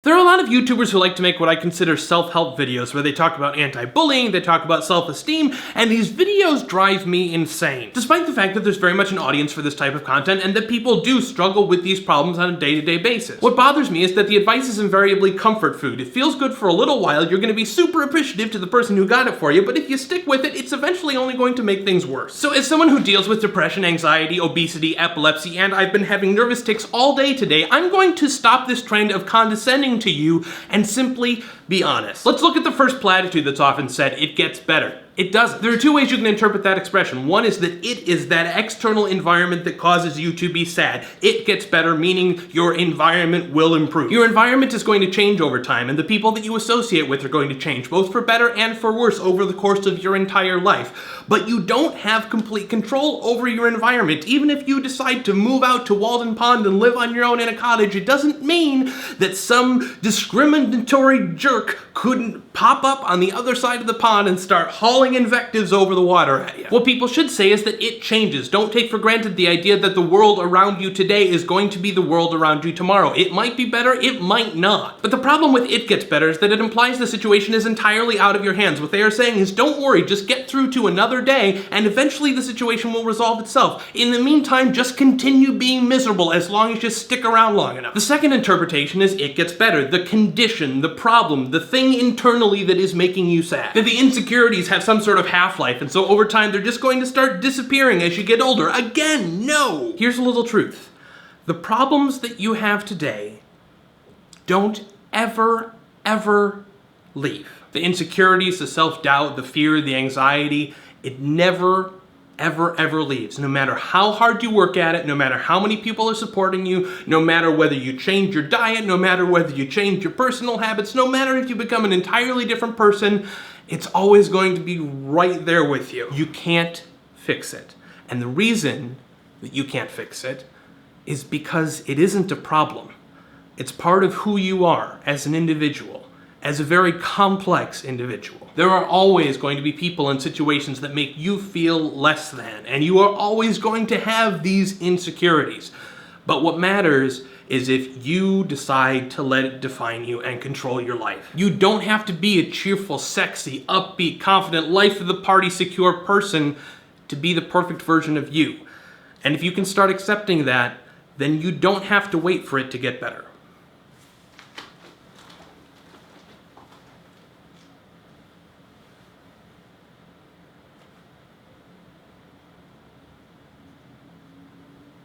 There are a lot of YouTubers who like to make what I consider self-help videos where they talk about anti-bullying, they talk about self-esteem, and these videos drive me insane. Despite the fact that there's very much an audience for this type of content and that people do struggle with these problems on a day-to-day basis. What bothers me is that the advice is invariably comfort food. It feels good for a little while, you're going to be super appreciative to the person who got it for you, but if you stick with it, it's eventually only going to make things worse. So as someone who deals with depression, anxiety, obesity, epilepsy, and I've been having nervous tics all day today, I'm going to stop this trend of condescending to you and simply be honest. Let's look at the first platitude that's often said: it gets better. It doesn't. There are two ways you can interpret that expression. One is that it is that external environment that causes you to be sad. It gets better, meaning your environment will improve. Your environment is going to change over time, and the people that you associate with are going to change, both for better and for worse, over the course of your entire life. But you don't have complete control over your environment. Even if you decide to move out to Walden Pond and live on your own in a cottage, it doesn't mean that some discriminatory jerk couldn't pop up on the other side of the pond and start hauling invectives over the water at you. What people should say is that it changes. Don't take for granted the idea that the world around you today is going to be the world around you tomorrow. It might be better, it might not. But the problem with it gets better is that it implies the situation is entirely out of your hands. What they are saying is, don't worry, just get through to another day and eventually the situation will resolve itself. In the meantime, just continue being miserable as long as you stick around long enough. The second interpretation is it gets better. The condition, the problem, the thing internally that is making you sad. That the insecurities have some sort of half-life, and so over time they're just going to start disappearing as you get older. Again, no! Here's a little truth. The problems that you have today don't ever leave. The insecurities, the self-doubt, the fear, the anxiety, it never ever leaves. No matter how hard you work at it, no matter how many people are supporting you, no matter whether you change your diet, no matter whether you change your personal habits, no matter if you become an entirely different person, it's always going to be right there with you. You can't fix it. And the reason that you can't fix it is because it isn't a problem. It's part of who you are as an individual, as a very complex individual. There are always going to be people in situations that make you feel less than, and you are always going to have these insecurities. But what matters is if you decide to let it define you and control your life. You don't have to be a cheerful, sexy, upbeat, confident, life of the party, secure person to be the perfect version of you. And if you can start accepting that, then you don't have to wait for it to get better.